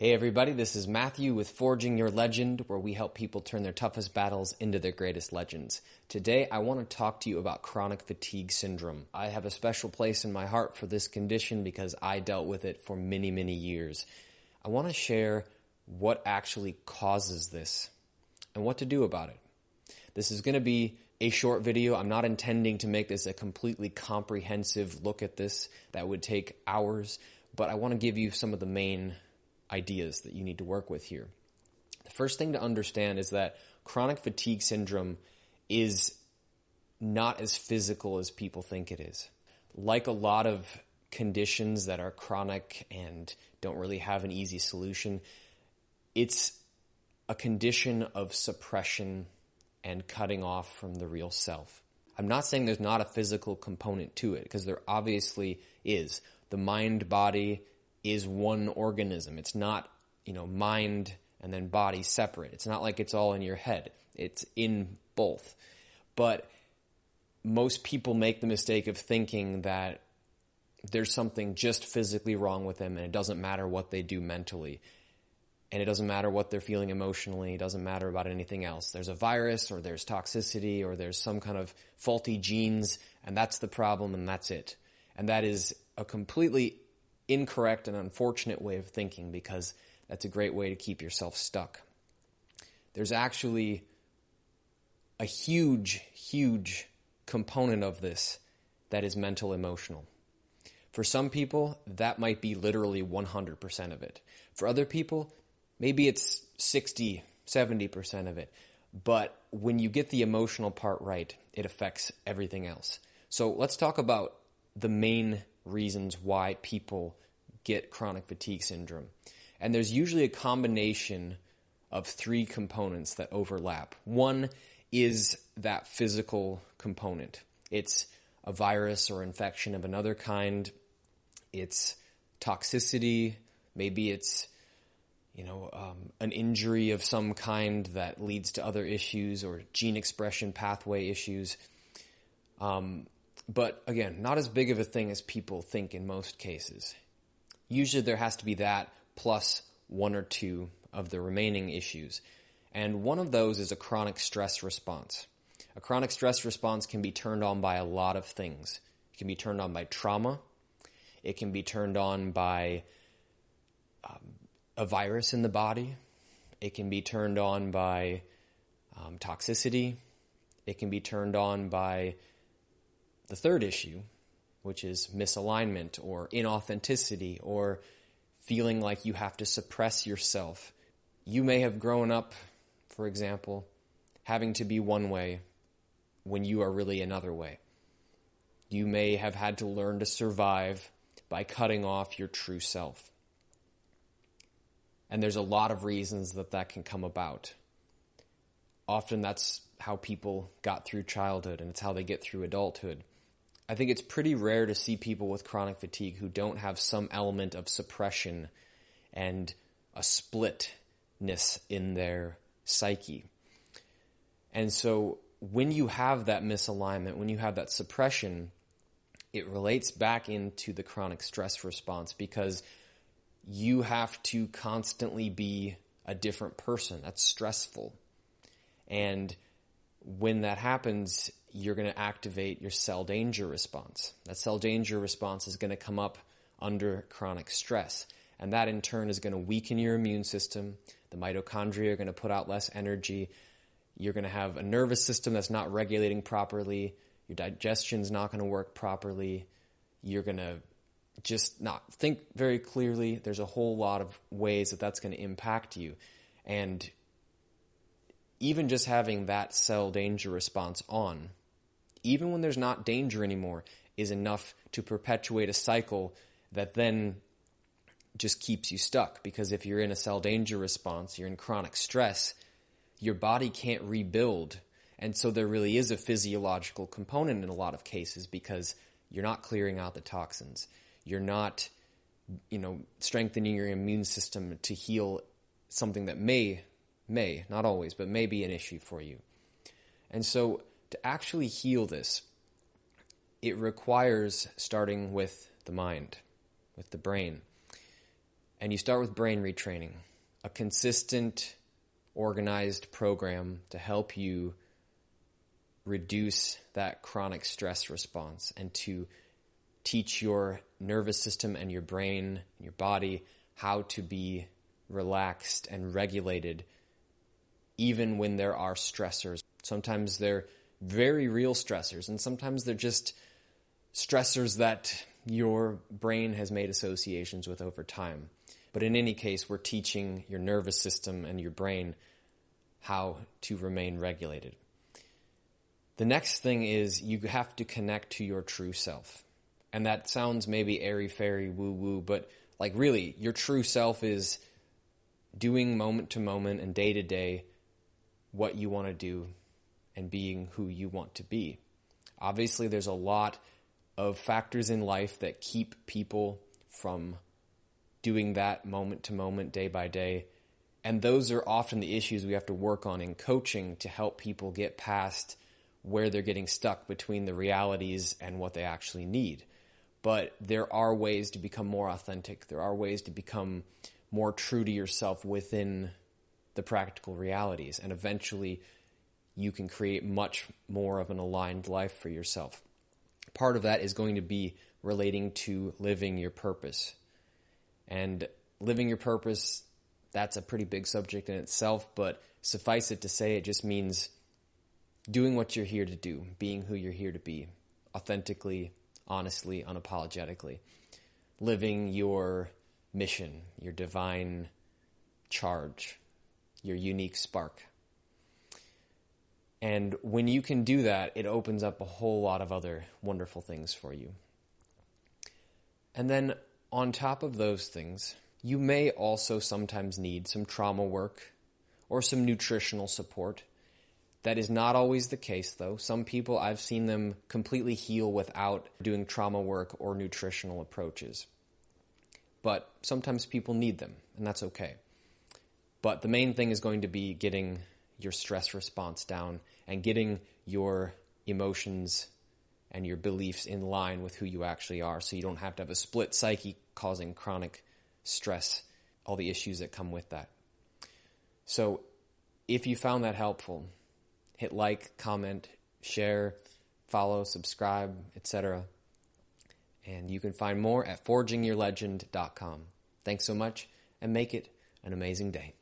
Hey everybody, this is Matthew with Forging Your Legend, where we help people turn their toughest battles into their greatest legends. Today, I want to talk to you about chronic fatigue syndrome. I have a special place in my heart for this condition because I dealt with it for many, many years. I want to share what actually causes this and what to do about it. This is going to be a short video. I'm not intending to make this a completely comprehensive look at this. That would take hours, but I want to give you some of the main ideas that you need to work with here. The first thing to understand is that chronic fatigue syndrome is not as physical as people think it is. Like a lot of conditions that are chronic and don't really have an easy solution, it's a condition of suppression and cutting off from the real self. I'm not saying there's not a physical component to it, because there obviously is. The mind-body is one organism. It's not, mind and then body separate. It's not like it's all in your head. It's in both. But most people make the mistake of thinking that there's something just physically wrong with them and it doesn't matter what they do mentally. And it doesn't matter what they're feeling emotionally. It doesn't matter about anything else. There's a virus or there's toxicity or there's some kind of faulty genes, and that's the problem and that's it. And that is a completely incorrect and unfortunate way of thinking, because that's a great way to keep yourself stuck. There's actually a huge, huge component of this that is mental emotional. For some people, that might be literally 100% of it. For other people, maybe it's 60, 70% of it. But when you get the emotional part right, it affects everything else. So let's talk about the main reasons why people get chronic fatigue syndrome. And there's usually a combination of three components that overlap. One is that physical component. It's a virus or infection of another kind. It's toxicity. Maybe it's an injury of some kind that leads to other issues, or gene expression pathway issues. But again, not as big of a thing as people think in most cases. Usually there has to be that plus one or two of the remaining issues. And one of those is a chronic stress response. A chronic stress response can be turned on by a lot of things. It can be turned on by trauma. It can be turned on by a virus in the body. It can be turned on by toxicity. It can be turned on by the third issue, which is misalignment or inauthenticity or feeling like you have to suppress yourself. You may have grown up, for example, having to be one way when you are really another way. You may have had to learn to survive by cutting off your true self. And there's a lot of reasons that can come about. Often that's how people got through childhood, and it's how they get through adulthood. I think it's pretty rare to see people with chronic fatigue who don't have some element of suppression and a splitness in their psyche. And so when you have that misalignment, when you have that suppression, it relates back into the chronic stress response, because you have to constantly be a different person. That's stressful. And when that happens, you're going to activate your cell danger response. That cell danger response is going to come up under chronic stress. And that in turn is going to weaken your immune system. The mitochondria are going to put out less energy. You're going to have a nervous system that's not regulating properly. Your digestion's not going to work properly. You're going to just not think very clearly. There's a whole lot of ways that's going to impact you. And even just having that cell danger response on, even when there's not danger anymore, is enough to perpetuate a cycle that then just keeps you stuck. Because if you're in a cell danger response, you're in chronic stress, your body can't rebuild. And so there really is a physiological component in a lot of cases, because you're not clearing out the toxins. You're not, strengthening your immune system to heal something that may, not always, but may be an issue for you. And so to actually heal this, it requires starting with the mind, with the brain. And you start with brain retraining, a consistent, organized program to help you reduce that chronic stress response and to teach your nervous system and your brain and your body how to be relaxed and regulated even when there are stressors. Sometimes they're very real stressors, and sometimes they're just stressors that your brain has made associations with over time. But in any case, we're teaching your nervous system and your brain how to remain regulated. The next thing is you have to connect to your true self. And that sounds maybe airy-fairy, woo-woo, but like really, your true self is doing moment to moment and day to day what you want to do and being who you want to be. Obviously, there's a lot of factors in life that keep people from doing that moment to moment, day by day. And those are often the issues we have to work on in coaching to help people get past where they're getting stuck between the realities and what they actually need. But there are ways to become more authentic. There are ways to become more true to yourself within the practical realities. And eventually you can create much more of an aligned life for yourself. Part of that is going to be relating to living your purpose. And living your purpose, that's a pretty big subject in itself, but suffice it to say, it just means doing what you're here to do, being who you're here to be, authentically, honestly, unapologetically. Living your mission, your divine charge, your unique spark. And when you can do that, it opens up a whole lot of other wonderful things for you. And then on top of those things, you may also sometimes need some trauma work or some nutritional support. That is not always the case, though. Some people, I've seen them completely heal without doing trauma work or nutritional approaches. But sometimes people need them, and that's okay. But the main thing is going to be getting your stress response down and getting your emotions and your beliefs in line with who you actually are, so you don't have to have a split psyche causing chronic stress, all the issues that come with that. So if you found that helpful, hit like, comment, share, follow, subscribe, etc. And you can find more at forgingyourlegend.com. Thanks so much, and make it an amazing day.